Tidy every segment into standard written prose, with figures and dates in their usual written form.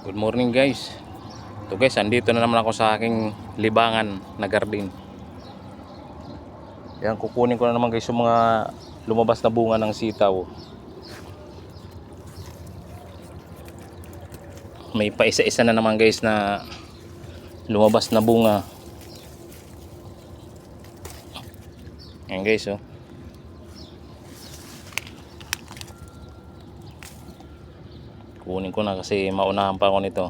Good morning guys. Ito guys, andito na naman ako sa aking libangan na garden. Yan, kukunin ko na naman guys yung mga lumabas na bunga ng sitaw. May pa isa-isa na naman guys na lumabas na bunga. Yan guys oh. Kunin ko na kasi maunahan pa ako nito.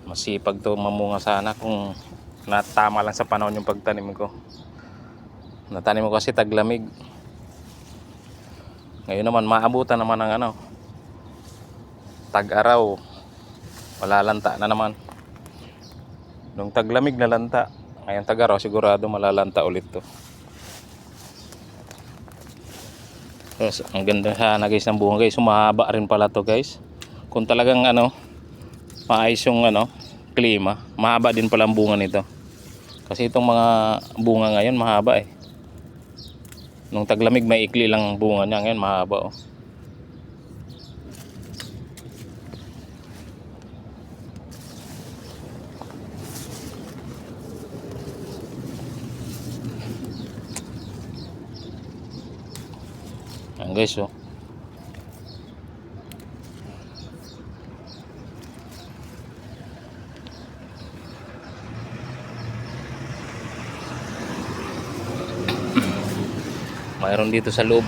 Masipag to mamunga sana kung natama lang sa panahon yung pagtanim ko. Natanim ko kasi taglamig. Ngayon naman maabutan naman ng tag-araw. Wala lanta na naman. Nung taglamig na lanta, ngayon tag-araw sigurado malalanta ulit to. Yes, ang ganda sana guys ng bunga guys. Humahaba rin pala to guys. Kung talagang maayos yung klima, mahaba din pala ang bunga nito. Kasi itong mga bunga ngayon mahaba eh. Nung taglamig maikli lang bunga niya, ngayon mahaba oh. Ayan guys oh. Mayroon dito sa loob.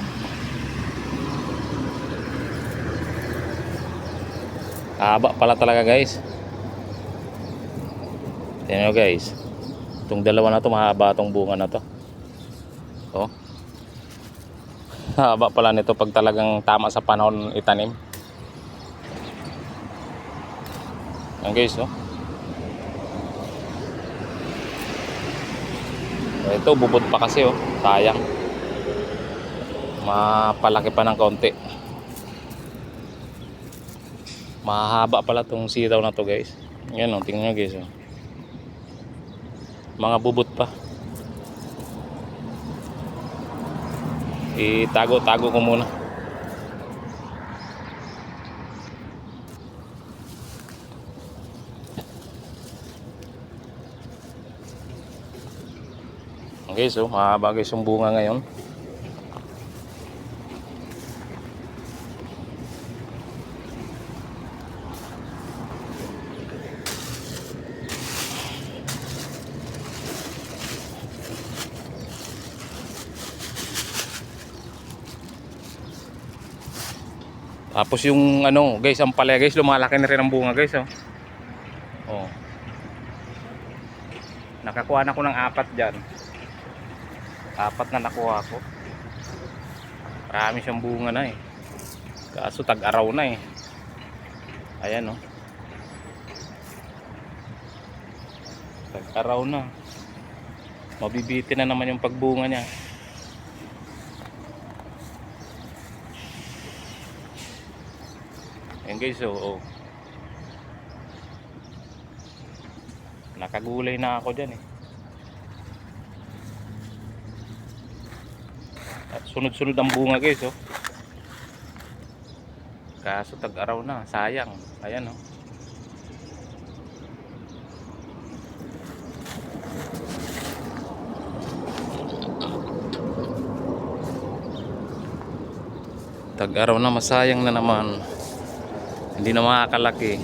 Haba pala talaga guys. Tingnan nyo guys. Itong dalawa na to mahaba itong bunga na to. Oh. Haba pala nito pag talagang tama sa panahon itanim. Ayan guys oh. Ito bubod pa kasi oh. Sayang. Mapalaki pa ng kaunti. Mahaba pala tong sitaw na to guys. Yan oh, tingnan nyo guys oh. Mga bubot pa. Itago-tago ko muna. Okay, so mahaba guys yung bunga ngayon. Tapos yung guys, ang palaya guys, lumalaki na rin ang bunga guys oh. Oh. Nakakuha na ako ng 4 diyan. 4 na nakuha ko. Marami siyang bunga na eh. Kaso tag-araw na eh. Ayan oh. Tag-araw na. Mabibitin na naman yung pagbunga niya. Ayan guys oh. Nakagulay na ako dyan eh. At sunod-sunod ang bunga guys oh. Kaso tag-araw na, sayang. Ayan oh. Tag-araw na, masayang na naman. Hindi na makakalaki.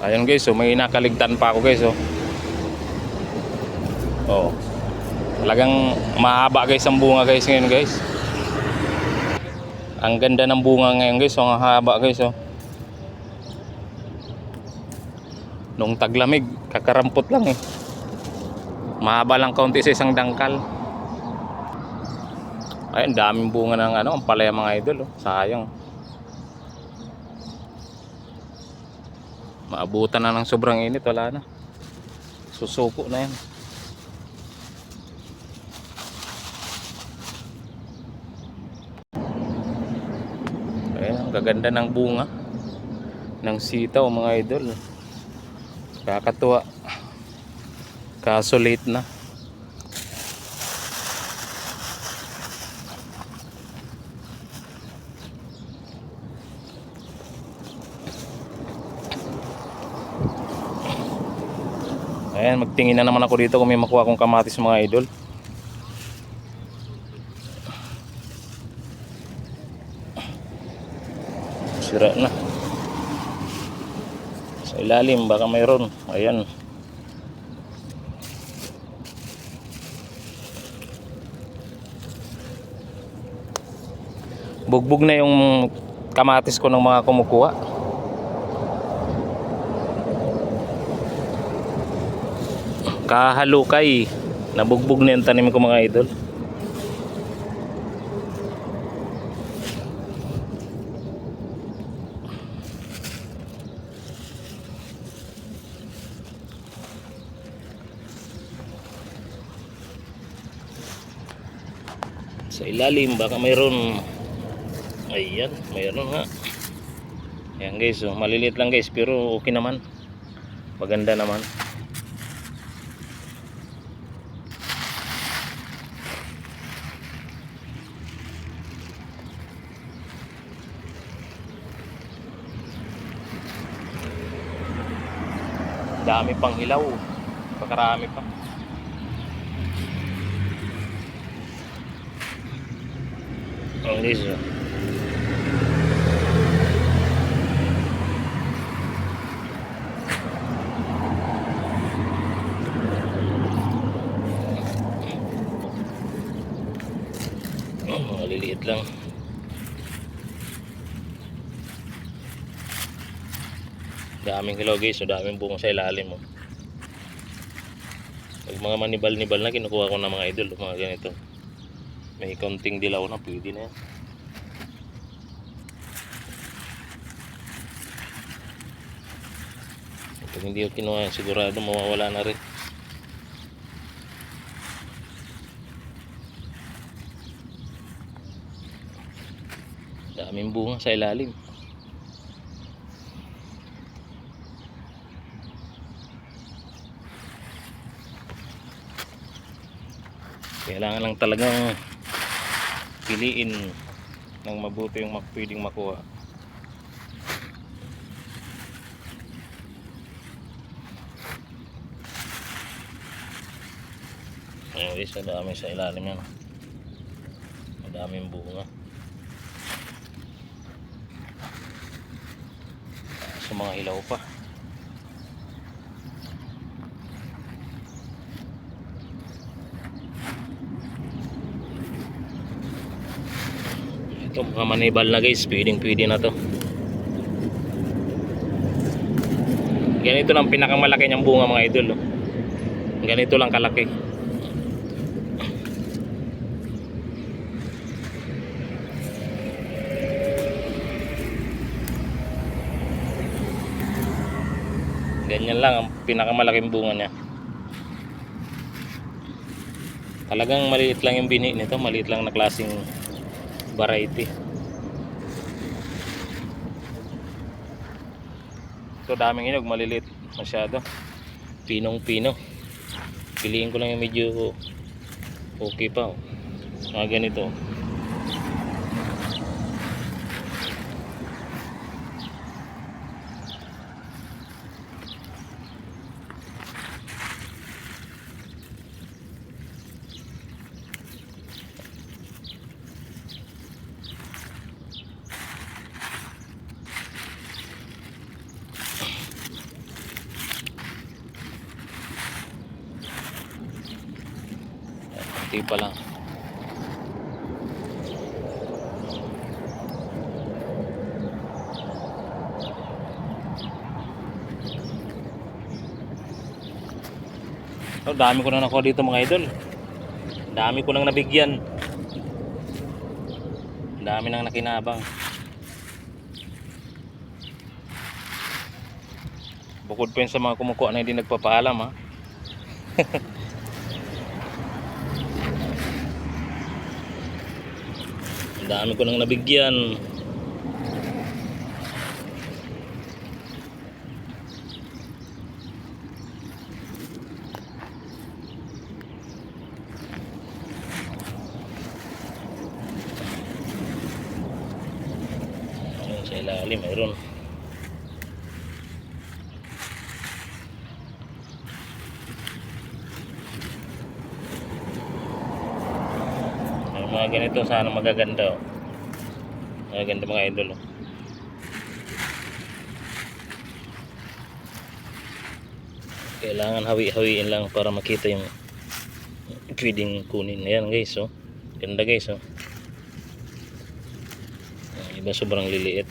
Ayun guys, so may nakaligtan pa ako guys oh. Oh. Talagang mahaba guys ang bunga guys ngayon guys. Ang ganda ng bunga ngayon guys, so ang haba guys oh. Nung taglamig, kakarampot lang eh. Mahaba lang kaunti sa isang dangkal. Ayun, daming bunga ng ang palaya mga idol oh. Sayang. Maabutan na ng sobrang init, wala na. Susuko na yan. Ayun, ang gaganda ng bunga ng sitaw mga idol. Kakatuwa. Kaso late na. Ayan, magtingin na naman ako dito kung may makuha akong kamatis mga idol. Sira na. Sa ilalim baka mayroon. Ayan. Bugbog na yung kamatis ko ng mga kumukuha. Kahalukay. Nabugbog na yung tanim ko mga idol. Sa ilalim baka mayroon. Ayan, mayroon nga. Ayan guys, oh, maliliit lang guys pero okay naman. Maganda naman. Dami pang hilaw. Pakarami pa. Ayan guys, oh. Maliliit lang. Daming hilaw guys, so daming bunga sa ilalim mo. Pag mga manibal-nibal na kinukuha ko ng mga idol, mga ganito. May konting dilaw na, pwede na yan. Pag hindi ko kinuha, sigurado mawawala na rin. Daming bunga sa ilalim. Kailangan lang talagang piliin ng mabuti yung pwedeng makuha. Ayan guys, madami sa ilalim yan. Madaming bunga. Sa mga hilaw pa. Ito mga manibal na guys, pwede na to. Ganito lang pinakamalaki niyang bunga mga idol, oh. Ganito lang kalaki. Ganyan lang ang pinakamalaking bunga niya. Talagang maliit lang yung bini nito, maliit lang na klaseng variety. Ito daming hinog, maliliit masyado. Pinong-pino. Piliin ko lang yung medyo okay pa, oh. Mga ganito. Kunti pa lang. So, dami ko na nakuha dito mga idol. Dami ko nang nabigyan. Dami nang nakinabang. Bukod pa yun sa mga kumukuha na hindi nagpapaalam, ha. Dami ko nang nabigyan. ilalim mayroon. Yung mga ganito sana magaganda oh. Magaganda mga idol oh. Kailangan hawi-hawiin lang para makita yung pwedeng kunin. Ayan guys oh. Ganda guys oh. Iba sobrang liliit.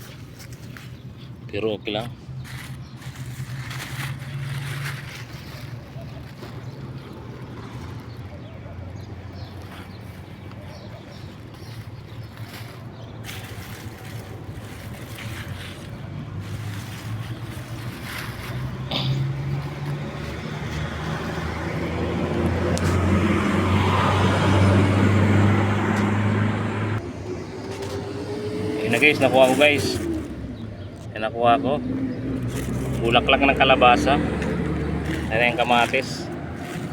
Pero okay lang. Yun na guys, nakuha ko guys. Yan nakuha ko. Bulaklak ng kalabasa. Yan yung kamatis.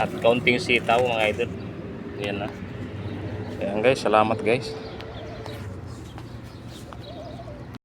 At kaunting sitaw mga idol. Yan na. Yan guys, salamat guys.